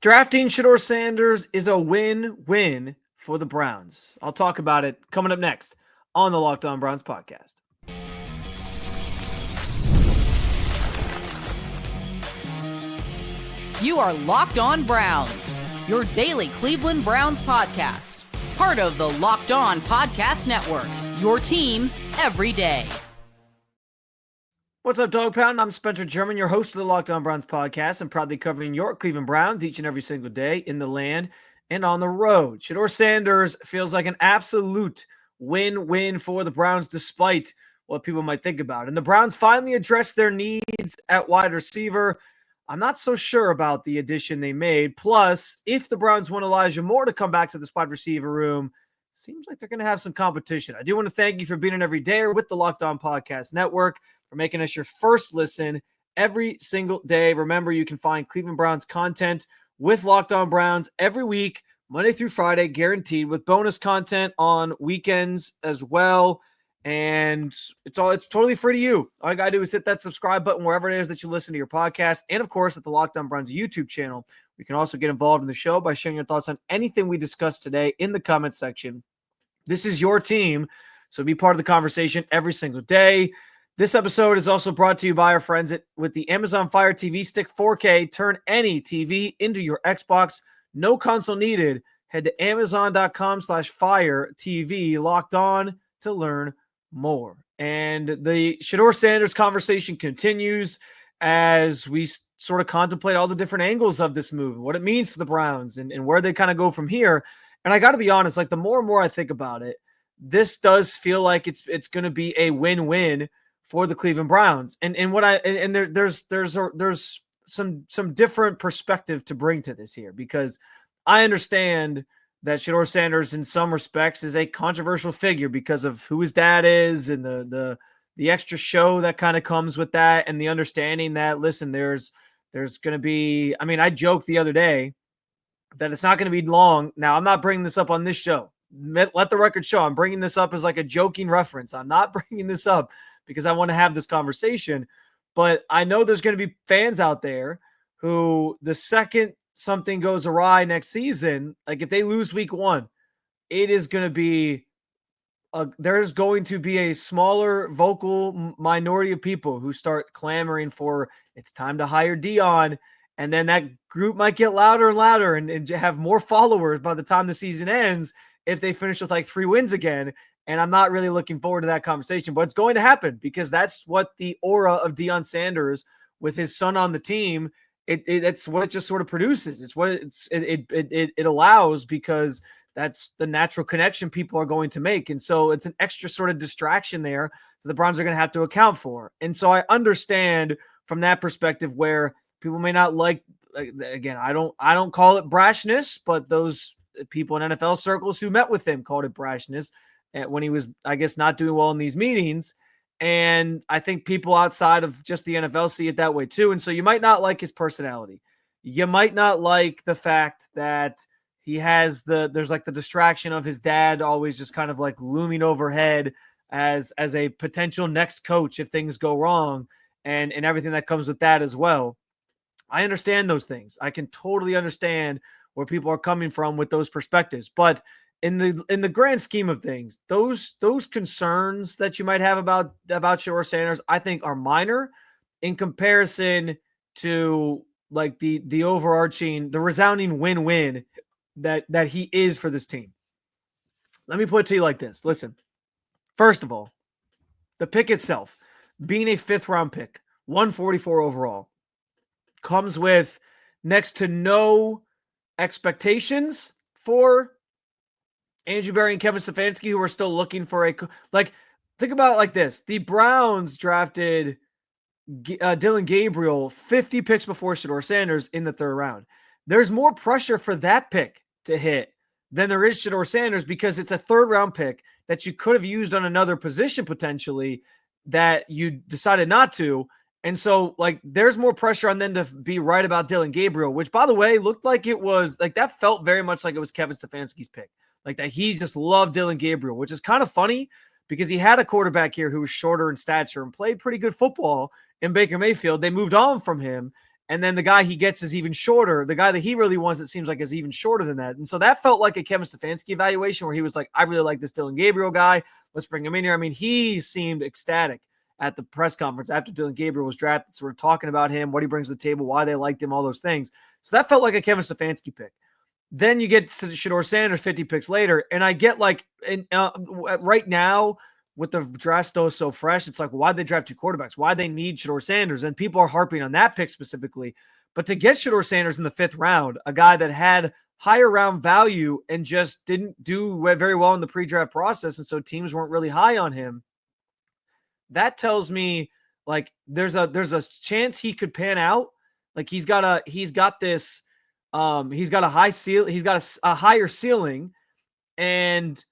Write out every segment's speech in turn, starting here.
Drafting Shedeur Sanders is a win-win for the Browns. I'll talk about it coming up next on the Locked On Browns podcast. You are Locked On Browns, your daily Cleveland Browns podcast. Part of the Locked On Podcast Network, your team every day. What's up, Dog Pound? I'm Spencer German, your host of the Locked On Browns podcast. I'm proudly covering your Cleveland Browns each and every single day in the land and on the road. Shedeur Sanders feels like an absolute win-win for the Browns, despite what people might think about. And the Browns finally addressed their needs at wide receiver. I'm not so sure about the addition they made. Plus, if the Browns want Elijah Moore to come back to this wide receiver room, seems like they're going to have some competition. I do want to thank you for being an everydayer with the Locked On Podcast Network, for making us your first listen every single day. Remember, you can find Cleveland Browns content with Locked On Browns every week, Monday through Friday, guaranteed, with bonus content on weekends as well. And it's totally free to you. All you got to do is hit that subscribe button wherever it is that you listen to your podcast. And, of course, at the Locked On Browns YouTube channel. You can also get involved in the show by sharing your thoughts on anything we discussed today in the comment section. This is your team, so be part of the conversation every single day. This episode is also brought to you by our friends with the Amazon Fire TV Stick 4K. Turn any TV into your Xbox. No console needed. Head to Amazon.com/Fire TV Locked On to learn more. And the Shedeur Sanders conversation continues as we sort of contemplate all the different angles of this move, what it means for the Browns, and where they kind of go from here. And I got to be honest, like the more and more I think about it, this does feel like it's going to be a win-win for the Cleveland Browns. And there's some different perspective to bring to this here, because I understand that Shedeur Sanders in some respects is a controversial figure because of who his dad is and the extra show that kind of comes with that, and the understanding that, listen, there's going to be, I mean, I joked the other day that it's not going to be long. Now, I'm not bringing this up on this show. Let the record show. I'm bringing this up as like a joking reference. I'm not bringing this up because I want to have this conversation. But I know there's going to be fans out there who, the second something goes awry next season, like if they lose week 1, it is going to be there's going to be a smaller vocal minority of people who start clamoring for it's time to hire Deion. And then that group might get louder and louder and have more followers by the time the season ends if they finish with like 3 wins again. And I'm not really looking forward to that conversation, but it's going to happen because that's what the aura of Deion Sanders with his son on the team, it's what it just sort of produces. It's what it allows, because that's the natural connection people are going to make. And so it's an extra sort of distraction there that the Browns are going to have to account for. And so I understand from that perspective where people may not like, again, I don't call it brashness, but those people in NFL circles who met with him called it brashness when he was, I guess, not doing well in these meetings. And I think people outside of just the NFL see it that way too. And so you might not like his personality. You might not like the fact that he has there's like the distraction of his dad always just kind of like looming overhead as a potential next coach if things go wrong, and everything that comes with that as well. I understand those things. I can totally understand where people are coming from with those perspectives. But in the grand scheme of things, those concerns that you might have about Shedeur Sanders, I think are minor in comparison to like the overarching, the resounding win-win that he is for this team. Let me put it to you like this. Listen, first of all, the pick itself, being a 5th-round pick, 144 overall, comes with next to no expectations for Andrew Berry and Kevin Stefanski, who are still looking for think about it like this. The Browns drafted Dillon Gabriel 50 picks before Shedeur Sanders in the 3rd round. There's more pressure for that pick to hit than there is Shedeur Sanders, because it's a 3rd round pick that you could have used on another position potentially that you decided not to. And so, like, there's more pressure on them to be right about Dillon Gabriel, which, by the way, looked like it was, like, that felt very much like it was Kevin Stefanski's pick. Like, that he just loved Dillon Gabriel, which is kind of funny because he had a quarterback here who was shorter in stature and played pretty good football in Baker Mayfield. They moved on from him, And then the guy he gets is even shorter. The guy that he really wants, it seems like, is even shorter than that. And so that felt like a Kevin Stefanski evaluation where he was like, I really like this Dillon Gabriel guy. Let's bring him in here. I mean, he seemed ecstatic at the press conference after Dillon Gabriel was drafted, sort of talking about him, what he brings to the table, why they liked him, all those things. So that felt like a Kevin Stefanski pick. Then you get to Shedeur Sanders 50 picks later, and I get like right now with the draft still so fresh, it's like, why'd they draft 2 quarterbacks? Why they need Shedeur Sanders? And people are harping on that pick specifically. But to get Shedeur Sanders in the 5th round, a guy that had higher round value and just didn't do very well in the pre-draft process, and so teams weren't really high on him, that tells me like there's a chance he could pan out. Like he's got a high ceiling, he's got a higher ceiling, and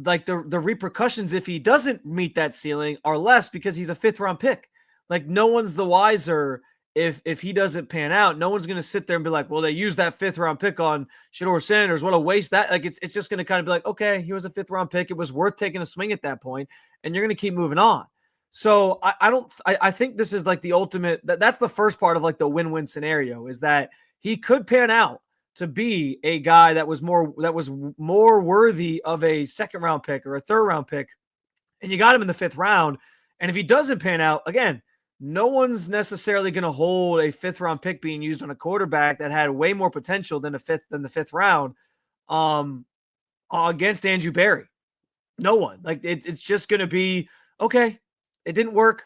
like the repercussions if he doesn't meet that ceiling are less because he's a 5th round pick. Like no one's the wiser if he doesn't pan out. No one's going to sit there and be like, well, they used that 5th round pick on Shedeur Sanders. What a waste. That like it's just going to kind of be like, okay, he was a 5th round pick. It was worth taking a swing at that point, and you're going to keep moving on. So I think this is like the ultimate, that's the first part of like the win-win scenario, is that he could pan out to be a guy that was more worthy of a 2nd round pick or a 3rd round pick. And you got him in the 5th round. And if he doesn't pan out, again, no one's necessarily going to hold a 5th round pick being used on a quarterback that had way more potential than the 5th round against Andrew Berry. No one. Like it's just going to be, okay, it didn't work.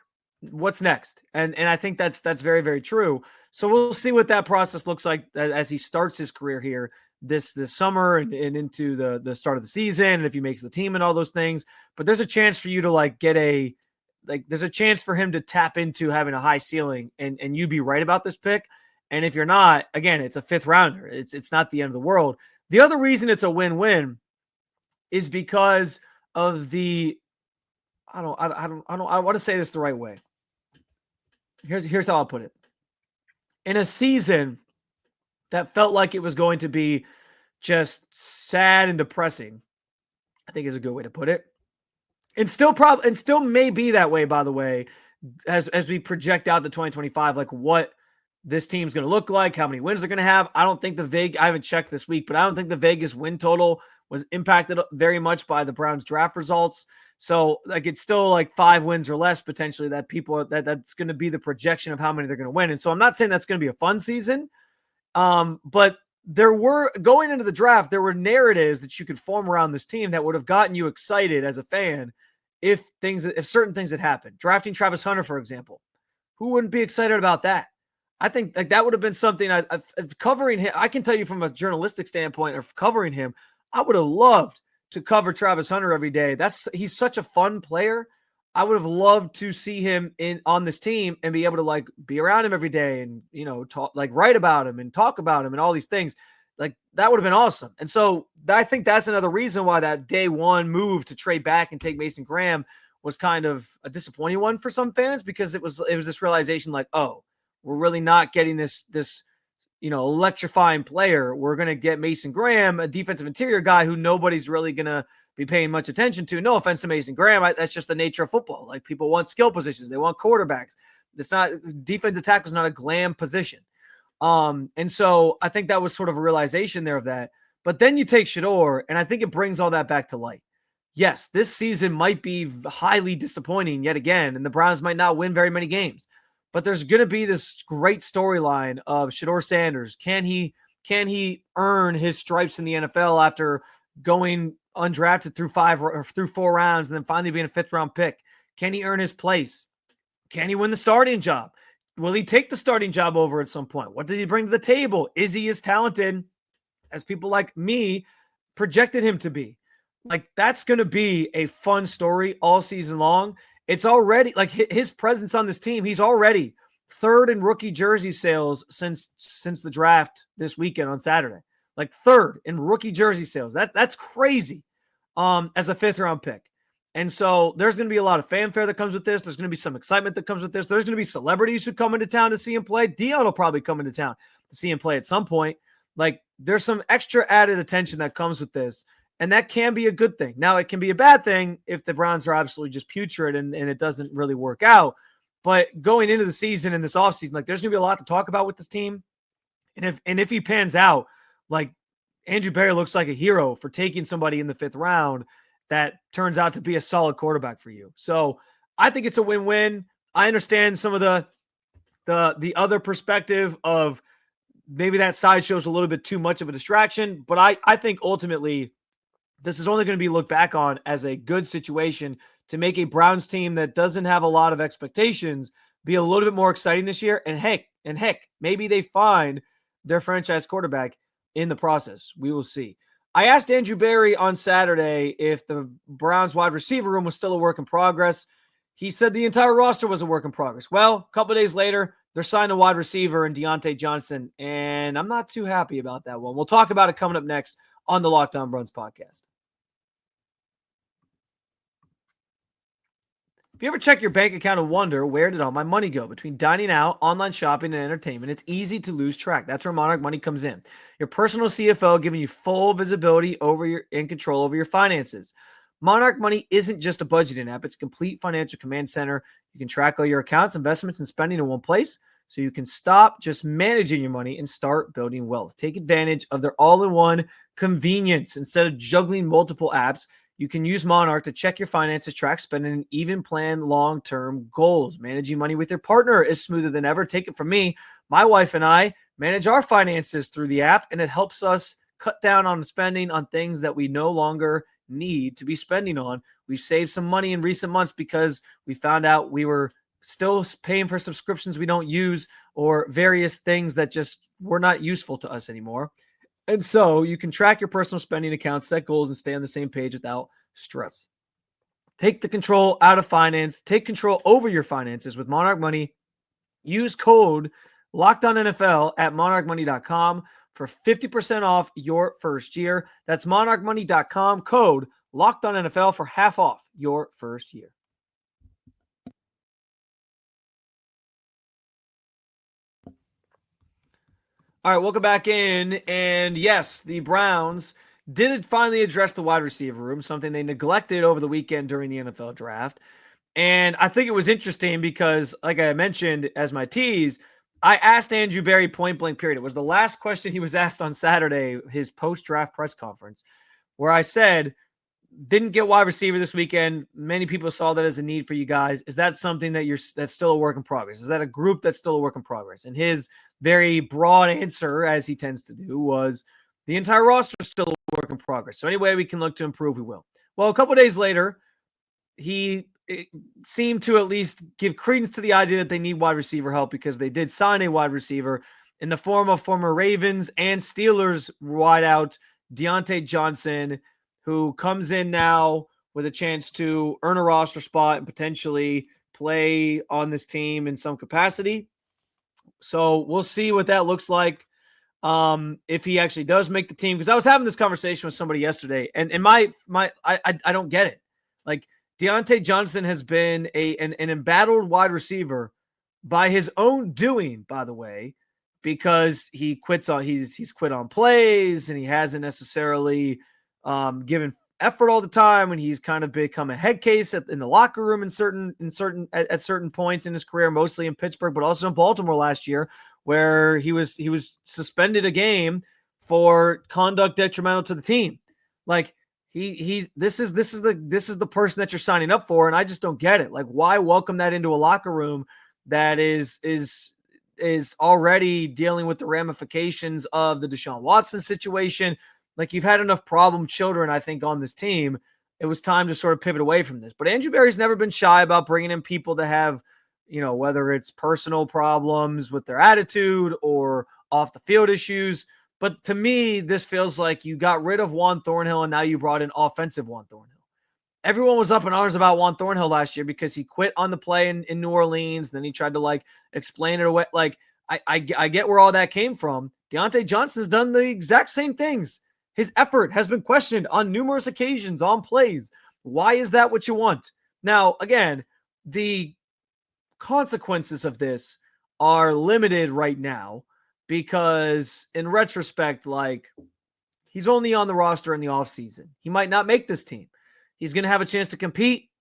What's next? And I think that's very, very true. So we'll see what that process looks like as he starts his career here this summer and into the start of the season, and if he makes the team and all those things. But there's a chance for you to like there's a chance for him to tap into having a high ceiling and you be right about this pick. And if you're not, again, it's a 5th rounder. It's not the end of the world. The other reason it's a win-win is because of the I want to say this the right way. Here's how I'll put it. In a season that felt like it was going to be just sad and depressing, I think is a good way to put it. And still may be that way, by the way, as we project out to 2025, like what this team's going to look like, how many wins they're going to have. I don't think I haven't checked this week, but I don't think the Vegas win total was impacted very much by the Browns draft results. So like it's still like 5 wins or less potentially that that's going to be the projection of how many they're going to win. And so I'm not saying that's going to be a fun season, but there were, going into the draft, there were narratives that you could form around this team that would have gotten you excited as a fan if certain things had happened. Drafting Travis Hunter, for example, who wouldn't be excited about that? I think like that would have been something covering him. I can tell you from a journalistic standpoint of covering him, I would have loved to cover Travis Hunter every day. He's such a fun player. I would have loved to see him on this team and be able to like be around him every day and, talk, like write about him and talk about him and all these things. Like that would have been awesome. And so I think that's another reason why that day one move to trade back and take Mason Graham was kind of a disappointing one for some fans, because it was this realization like, oh, we're really not getting this electrifying player. We're going to get Mason Graham, a defensive interior guy who nobody's really going to be paying much attention to. No offense to Mason Graham. That's just the nature of football. Like people want skill positions. They want quarterbacks. It's not, defensive tackle is not a glam position. And so I think that was sort of a realization there of that. But then you take Shedeur, and I think it brings all that back to light. Yes, this season might be highly disappointing yet again, and the Browns might not win very many games. But there's going to be this great storyline of Shedeur Sanders. Can he earn his stripes in the NFL after going undrafted through 4 rounds and then finally being a 5th round pick? Can he earn his place? Can he win the starting job? Will he take the starting job over at some point? What does he bring to the table? Is he as talented as people like me projected him to be? Like that's going to be a fun story all season long. It's already like his presence on this team. He's already 3rd in rookie jersey sales since the draft this weekend on Saturday. Like 3rd in rookie jersey sales. That's crazy. As a 5th round pick. And so there's going to be a lot of fanfare that comes with this. There's going to be some excitement that comes with this. There's going to be celebrities who come into town to see him play. Deion will probably come into town to see him play at some point. Like there's some extra added attention that comes with this. And that can be a good thing. Now, it can be a bad thing if the Browns are absolutely just putrid and it doesn't really work out. But going into the season and this offseason, like there's going to be a lot to talk about with this team. And if he pans out, like Andrew Berry looks like a hero for taking somebody in the 5th round that turns out to be a solid quarterback for you. So I think it's a win-win. I understand some of the other perspective of maybe that sideshow is a little bit too much of a distraction, but I think ultimately this is only going to be looked back on as a good situation to make a Browns team that doesn't have a lot of expectations be a little bit more exciting this year. And heck, maybe they find their franchise quarterback in the process. We will see. I asked Andrew Berry on Saturday if the Browns wide receiver room was still a work in progress. He said the entire roster was a work in progress. Well, a couple of days later, they're signing a wide receiver in Diontae Johnson, and I'm not too happy about that one. We'll talk about it coming up next on the Locked On Browns podcast. If you ever check your bank account and wonder, where did all my money go? Between dining out, online shopping, and entertainment, it's easy to lose track. That's where Monarch Money comes in. Your personal CFO giving you full visibility and control over your finances. Monarch Money isn't just a budgeting app. It's a complete financial command center. You can track all your accounts, investments, and spending in one place so you can stop just managing your money and start building wealth. Take advantage of their all-in-one convenience. Instead of juggling multiple apps, you can use Monarch to check your finances, track spending, and even plan long-term goals. Managing money with your partner is smoother than ever. Take it from me. My wife and I manage our finances through the app, and it helps us cut down on spending on things that we no longer need to be spending on. We've saved some money in recent months because we found out we were still paying for subscriptions we don't use or various things that just were not useful to us anymore. And so you can track your personal spending accounts, set goals, and stay on the same page without stress. Take the control out of finance. Take control over your finances with Monarch Money. Use code LOCKEDONNFL at monarchmoney.com for 50% off your first year. That's monarchmoney.com, code LOCKEDONNFL for half off your first year. All right, welcome back in. And yes, the Browns did finally address the wide receiver room, something they neglected over the weekend during the NFL draft. And I think it was interesting because, like I mentioned as my tease, I asked Andrew Berry point blank period. It was the last question he was asked on Saturday, his post-draft press conference, where I said, didn't get wide receiver this weekend. Many people saw that as a need for you guys. Is that something that's still a work in progress? Is that a group that's still a work in progress? And his very broad answer, as he tends to do, was the entire roster is still a work in progress. So any way we can look to improve, we will. Well, a couple of days later, he seemed to at least give credence to the idea that they need wide receiver help because they did sign a wide receiver in the form of former Ravens and Steelers wideout Diontae Johnson, who comes in now with a chance to earn a roster spot and potentially play on this team in some capacity. So we'll see what that looks like if he actually does make the team. Because I was having this conversation with somebody yesterday, and I don't get it. Like, Diontae Johnson has been an embattled wide receiver by his own doing, by the way, because he's quit on plays and he hasn't necessarily given effort all the time, and he's kind of become a head case in the locker room at certain points in his career, mostly in Pittsburgh, but also in Baltimore last year, where he was suspended a game for conduct detrimental to the team. Like, this is the person that you're signing up for, and I just don't get it. Like, why welcome that into a locker room that is already dealing with the ramifications of the Deshaun Watson situation? Like, you've had enough problem children, I think, on this team. It was time to sort of pivot away from this. But Andrew Berry's never been shy about bringing in people that have, whether it's personal problems with their attitude or off the field issues. But to me, this feels like you got rid of Juan Thornhill and now you brought in offensive Juan Thornhill. Everyone was up in arms about Juan Thornhill last year because he quit on the play in New Orleans. Then he tried to explain it away. Like, I get where all that came from. Diontae Johnson's done the exact same things. His effort has been questioned on numerous occasions on plays. Why is that what you want? Now, again, the consequences of this are limited right now because in retrospect, he's only on the roster in the offseason. He might not make this team. He's going to have a chance to compete,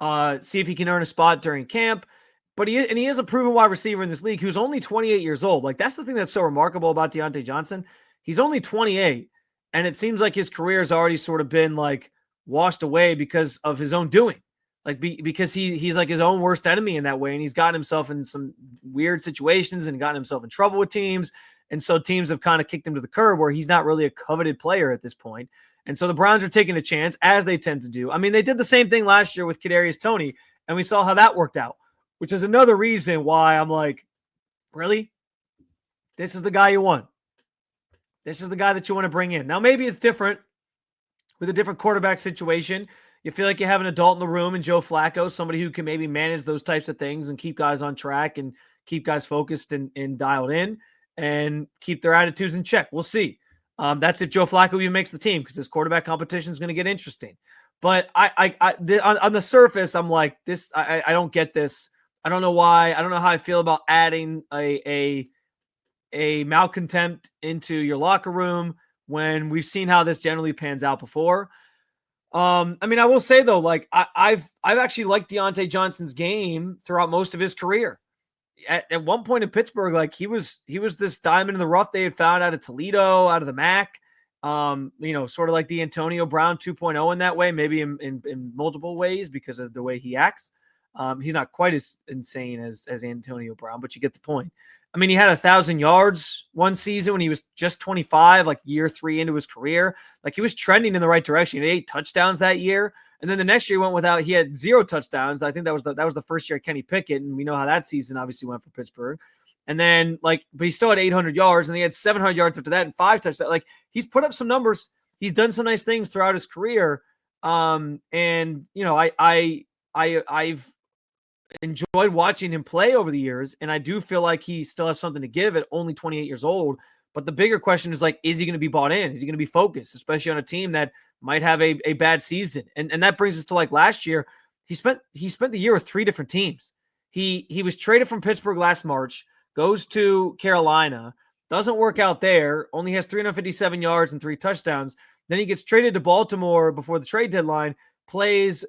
see if he can earn a spot during camp. but he is a proven wide receiver in this league who's only 28 years old. Like, that's the thing that's so remarkable about Diontae Johnson. He's only 28, and it seems like his career has already sort of been like washed away because of his own doing. Like, because he's like his own worst enemy in that way, and he's gotten himself in some weird situations and gotten himself in trouble with teams. And so teams have kind of kicked him to the curb where he's not really a coveted player at this point. And so the Browns are taking a chance, as they tend to do. I mean, they did the same thing last year with Kadarius Toney, and we saw how that worked out, which is another reason why I'm like, really? This is the guy you want. This is the guy that you want to bring in. Now, maybe it's different with a different quarterback situation. You feel like you have an adult in the room and Joe Flacco, somebody who can maybe manage those types of things and keep guys on track and keep guys focused and dialed in and keep their attitudes in check. We'll see. That's if Joe Flacco even makes the team, because this quarterback competition is going to get interesting. But on the surface, I'm like, this. I don't get this. I don't know why. I don't know how I feel about adding a malcontent into your locker room when we've seen how this generally pans out before. I mean, I will say though, like I've actually liked Diontae Johnson's game throughout most of his career. At one point in Pittsburgh, like he was this diamond in the rough they had found out of Toledo, out of the MAC. Sort of like the Antonio Brown 2.0 in that way, maybe in multiple ways because of the way he acts. He's not quite as insane as Antonio Brown, but you get the point. I mean, he had 1,000 yards one season when he was just 25, like year 3 into his career. Like, he was trending in the right direction. He had 8 touchdowns that year. And then the next year he had 0 touchdowns. I think that was the first year of Kenny Pickett. And we know how that season obviously went for Pittsburgh. And then but he still had 800 yards and he had 700 yards after that and 5 touchdowns. Like, he's put up some numbers. He's done some nice things throughout his career. I've enjoyed watching him play over the years, and I do feel like he still has something to give at only 28 years old. But the bigger question is, like, is he going to be bought in? Is he going to be focused, especially on a team that might have a bad season? And that brings us to, like, last year. He spent the year with 3 different teams. He was traded from Pittsburgh last March, goes to Carolina, doesn't work out there, only has 357 yards and 3 touchdowns. Then he gets traded to Baltimore before the trade deadline, plays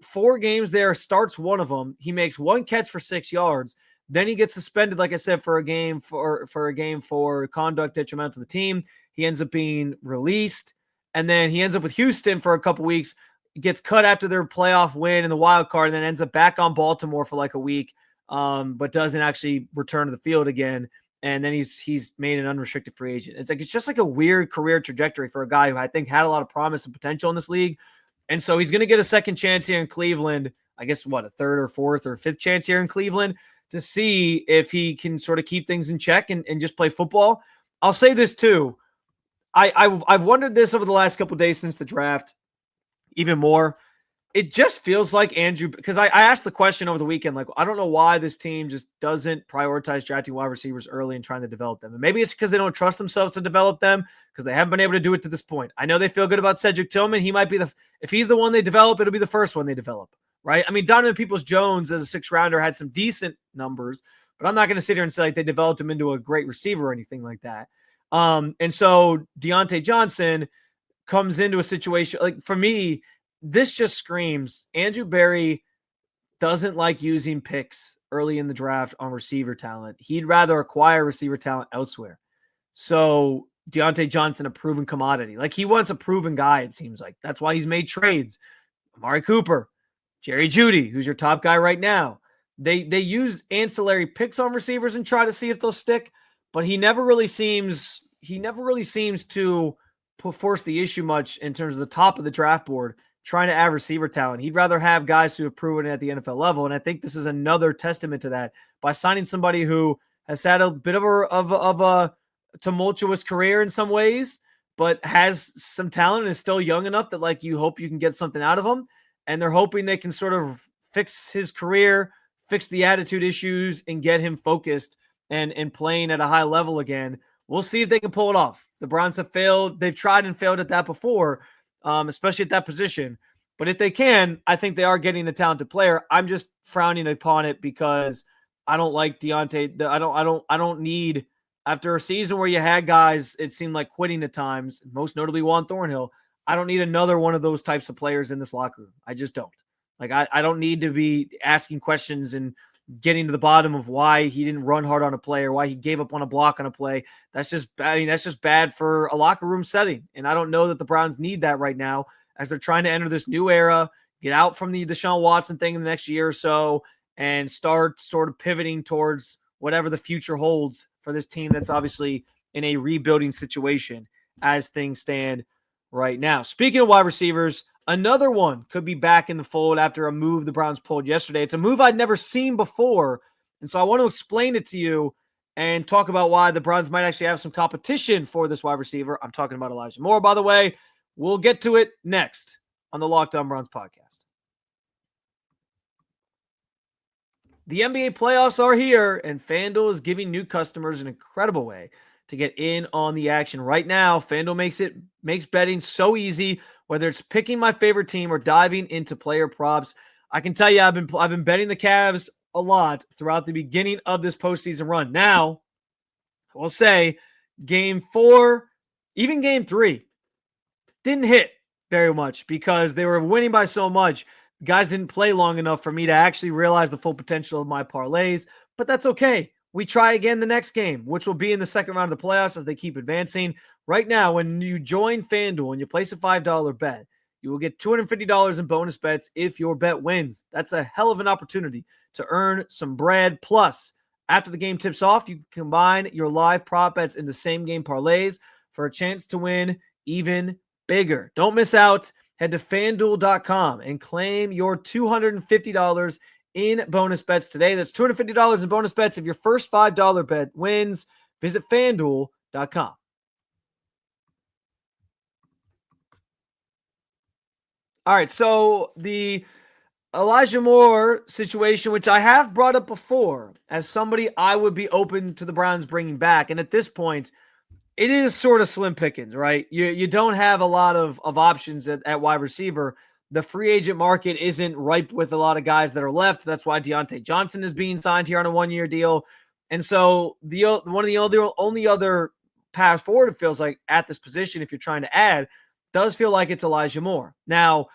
4 games there, starts one of them. He makes 1 catch for 6 yards. Then he gets suspended, like I said, for a game for conduct detrimental to the team. He ends up being released, and then he ends up with Houston for a couple weeks. Gets cut after their playoff win in the wild card, and then ends up back on Baltimore for like a week, but doesn't actually return to the field again. And then he's made an unrestricted free agent. It's just like a weird career trajectory for a guy who I think had a lot of promise and potential in this league. And so he's going to get a second chance here in Cleveland. I guess, a third or fourth or fifth chance here in Cleveland to see if he can sort of keep things in check and just play football. I'll say this too. I've wondered this over the last couple of days since the draft even more. It just feels like Andrew, because I asked the question over the weekend, like, I don't know why this team just doesn't prioritize drafting wide receivers early and trying to develop them. And maybe it's because they don't trust themselves to develop them because they haven't been able to do it to this point. I know they feel good about Cedric Tillman. He might be if he's the one they develop, it'll be the first one they develop, right? I mean, Donovan Peoples-Jones as a 6th rounder had some decent numbers, but I'm not going to sit here and say like they developed him into a great receiver or anything like that. And so Diontae Johnson comes into a situation, like, for me, this just screams Andrew Berry doesn't like using picks early in the draft on receiver talent. He'd rather acquire receiver talent elsewhere. So Diontae Johnson, a proven commodity. Like, he wants a proven guy, it seems like. That's why he's made trades. Amari Cooper, Jerry Jeudy, who's your top guy right now. They use ancillary picks on receivers and try to see if they'll stick, but he never really seems to force the issue much in terms of the top of the draft board trying to add receiver talent. He'd rather have guys who have proven it at the NFL level. And I think this is another testament to that by signing somebody who has had a bit of a tumultuous career in some ways, but has some talent and is still young enough that, like, you hope you can get something out of him. And they're hoping they can sort of fix his career, fix the attitude issues, and get him focused and playing at a high level again. We'll see if they can pull it off. The Browns have failed. They've tried and failed at that before, especially at that position. But if they can, I think they are getting a talented player. I'm just frowning upon it because I don't like Diontae. I don't need, after a season where you had guys, it seemed like quitting at times, most notably Juan Thornhill, I don't need another one of those types of players in this locker room. I just don't. Like, I don't need to be asking questions and getting to the bottom of why he didn't run hard on a play or why he gave up on a block on a play. That's just bad. I mean, that's just bad for a locker room setting. And I don't know that the Browns need that right now as they're trying to enter this new era, get out from the Deshaun Watson thing in the next year or so, and start sort of pivoting towards whatever the future holds for this team that's obviously in a rebuilding situation as things stand right now. Speaking of wide receivers, another one could be back in the fold after a move the Browns pulled yesterday. It's a move I'd never seen before, and so I want to explain it to you and talk about why the Browns might actually have some competition for this wide receiver. I'm talking about Elijah Moore, by the way. We'll get to it next on the Locked On Browns podcast. The NBA playoffs are here, and FanDuel is giving new customers an incredible way to get in on the action. Right now, FanDuel makes betting so easy, whether it's picking my favorite team or diving into player props. I can tell you I've been betting the Cavs a lot throughout the beginning of this postseason run. Now, I will say game 4, even game 3, didn't hit very much because they were winning by so much. The guys didn't play long enough for me to actually realize the full potential of my parlays, but that's okay. We try again the next game, which will be in the second round of the playoffs as they keep advancing. Right now, when you join FanDuel and you place a $5 bet, you will get $250 in bonus bets if your bet wins. That's a hell of an opportunity to earn some bread. Plus, after the game tips off, you can combine your live prop bets into same-game parlays for a chance to win even bigger. Don't miss out. Head to FanDuel.com and claim your $250 in bonus bets today. That's $250 in bonus bets if your first $5 bet wins. Visit FanDuel.com. All right, so the Elijah Moore situation, which I have brought up before as somebody I would be open to the Browns bringing back, and at this point, it is sort of slim pickings, right? You don't have a lot of options at wide receiver. The free agent market isn't ripe with a lot of guys that are left. That's why Diontae Johnson is being signed here on a 1-year deal. And so one of the only other path forward, it feels like, at this position, if you're trying to add, does feel like it's Elijah Moore. Now,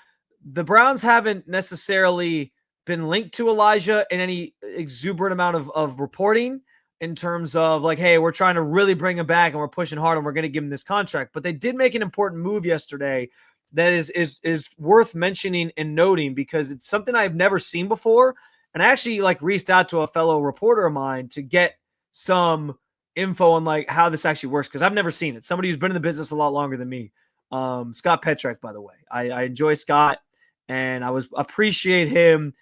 the Browns haven't necessarily been linked to Elijah in any exuberant amount of reporting in terms of like, hey, we're trying to really bring him back and we're pushing hard and we're going to give him this contract. But they did make an important move yesterday that is worth mentioning and noting because it's something I've never seen before. And I actually reached out to a fellow reporter of mine to get some info on how this actually works because I've never seen it. Somebody who's been in the business a lot longer than me. Scott Petrek, by the way. I enjoy Scott and I appreciate him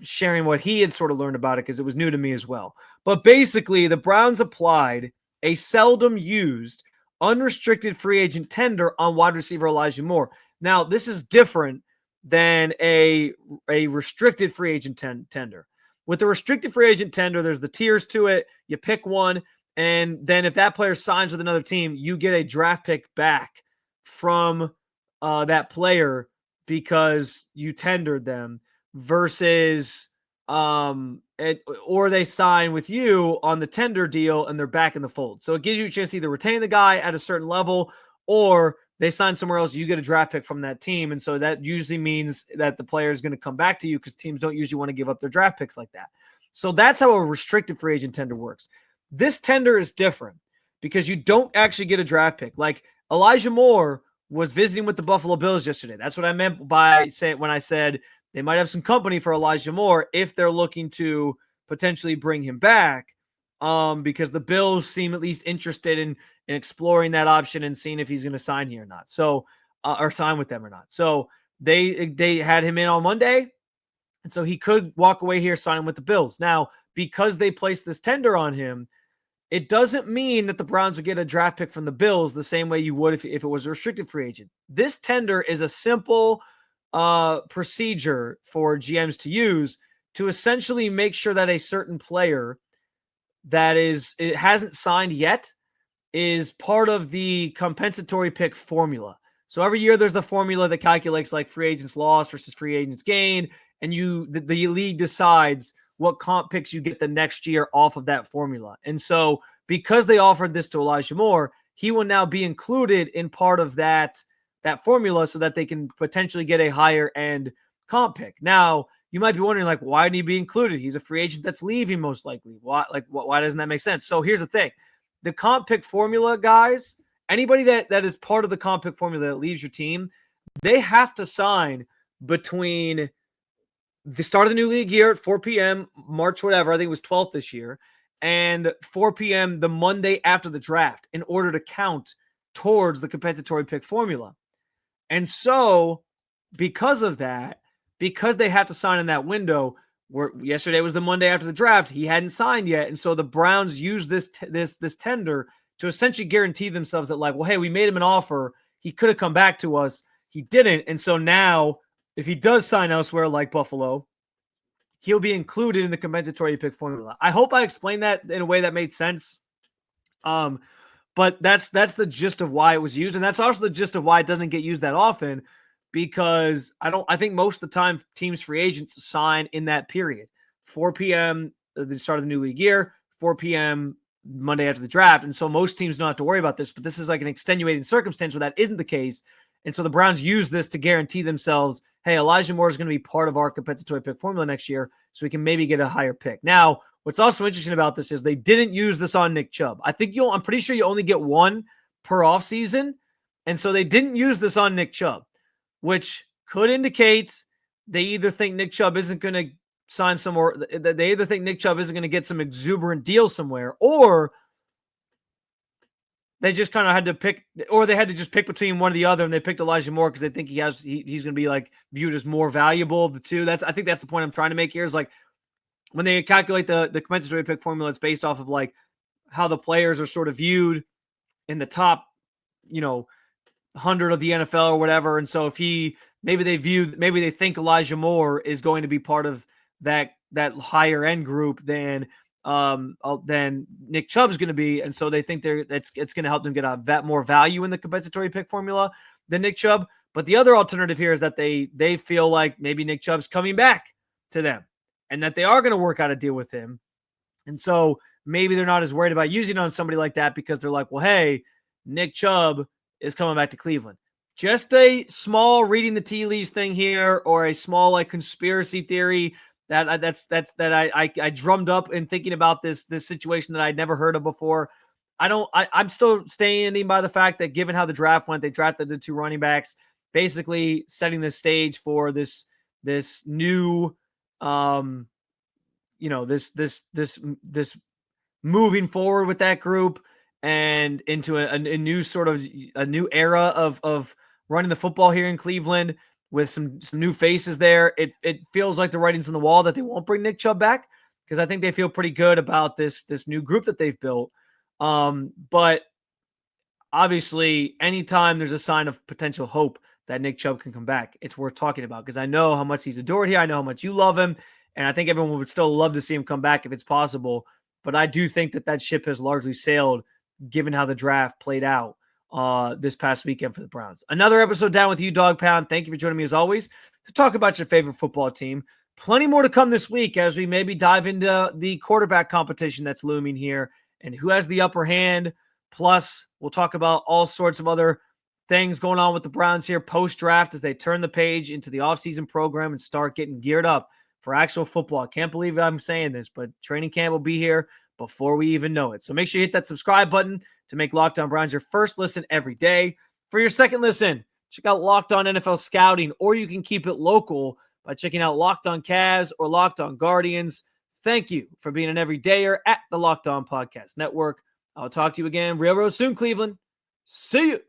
sharing what he had sort of learned about it because it was new to me as well. But basically, the Browns applied a seldom used unrestricted free agent tender on wide receiver Elijah Moore. Now, this is different than a restricted free agent tender. With the restricted free agent tender, there's the tiers to it. You pick one, and then if that player signs with another team, you get a draft pick back from that player because you tendered them versus or they sign with you on the tender deal and they're back in the fold. So it gives you a chance to either retain the guy at a certain level or they sign somewhere else, you get a draft pick from that team. And so that usually means that the player is going to come back to you because teams don't usually want to give up their draft picks like that. So that's how a restricted free agent tender works. This tender is different because you don't actually get a draft pick. Like Elijah Moore was visiting with the Buffalo Bills yesterday. That's what I meant by when I said they might have some company for Elijah Moore if they're looking to potentially bring him back because the Bills seem at least interested in exploring that option and seeing if he's going to sign here or not. So, or sign with them or not. So they had him in on Monday. And so he could walk away here signing with the Bills. Now, because they placed this tender on him, it doesn't mean that the Browns would get a draft pick from the Bills the same way you would if it was a restricted free agent. This tender is a simple procedure for GMs to use to essentially make sure that a certain player that it hasn't signed yet is part of the compensatory pick formula. So every year there's the formula that calculates free agents lost versus free agents gained, and the league decides what comp picks you get the next year off of that formula. And so because they offered this to Elijah Moore, he will now be included in part of that formula so that they can potentially get a higher end comp pick. Now, you might be wondering, like, why didn't he be included? He's a free agent that's leaving most likely. Why doesn't that make sense? So here's the thing. The comp pick formula, guys, anybody that is part of the comp pick formula that leaves your team, they have to sign between the start of the new league year at 4 p.m., March whatever, I think it was 12th this year, and 4 p.m. the Monday after the draft in order to count towards the compensatory pick formula. And so because of that, because they have to sign in that window, where yesterday was the Monday after the draft, he hadn't signed yet. And so the Browns used this tender to essentially guarantee themselves that, like, well, hey, we made him an offer. He could have come back to us. He didn't. And so now if he does sign elsewhere like Buffalo, he'll be included in the compensatory pick formula. I hope I explained that in a way that made sense. But that's the gist of why it was used. And that's also the gist of why it doesn't get used that often, because I think most of the time teams' free agents sign in that period. 4 p.m., the start of the new league year, 4 p.m. Monday after the draft. And so most teams don't have to worry about this, but this is like an extenuating circumstance where that isn't the case. And so the Browns use this to guarantee themselves, hey, Elijah Moore is going to be part of our compensatory pick formula next year, so we can maybe get a higher pick. Now, what's also interesting about this is they didn't use this on Nick Chubb. I'm pretty sure you only get one per offseason. And so they didn't use this on Nick Chubb, which could indicate they either think Nick Chubb isn't going to sign somewhere. They either think Nick Chubb isn't going to get some exuberant deal somewhere, or they just kind of had to pick, or they had to just pick between one or the other, and they picked Elijah Moore because they think he's going to be like viewed as more valuable of the two. I think that's the point I'm trying to make here, is like when they calculate the compensatory pick formula, it's based off of like how the players are sort of viewed in the top, 100 of the NFL or whatever. And so if maybe they think Elijah Moore is going to be part of that higher end group than Nick Chubb's going to be. And so they think it's going to help them get more value in the compensatory pick formula than Nick Chubb. But the other alternative here is that they feel like maybe Nick Chubb's coming back to them and that they are going to work out a deal with him. And so maybe they're not as worried about using it on somebody like that, because they're like, well, hey, Nick Chubb is coming back to Cleveland. Just a small reading the tea leaves thing here, or a small like conspiracy theory that I drummed up in thinking about this situation that I'd never heard of before. I'm still standing by the fact that given how the draft went, they drafted the two running backs, basically setting the stage for this new this moving forward with that group and into a new sort of a new era of running the football here in Cleveland with some new faces there. It feels like the writing's on the wall that they won't bring Nick Chubb back, because I think they feel pretty good about this new group that they've built. But obviously, anytime there's a sign of potential hope that Nick Chubb can come back, it's worth talking about, because I know how much he's adored here. I know how much you love him, and I think everyone would still love to see him come back if it's possible. But I do think that ship has largely sailed, given how the draft played out this past weekend for the Browns. Another episode down with you, Dog Pound. Thank you for joining me as always to talk about your favorite football team. Plenty more to come this week as we maybe dive into the quarterback competition that's looming here and who has the upper hand. Plus, we'll talk about all sorts of other things going on with the Browns here post-draft as they turn the page into the offseason program and start getting geared up for actual football. I can't believe I'm saying this, but training camp will be here before we even know it. So make sure you hit that subscribe button to make Locked On Browns your first listen every day. For your second listen, check out Locked On NFL Scouting, or you can keep it local by checking out Locked On Cavs or Locked On Guardians. Thank you for being an everydayer at the Locked On Podcast Network. I'll talk to you again real soon, Cleveland. See you.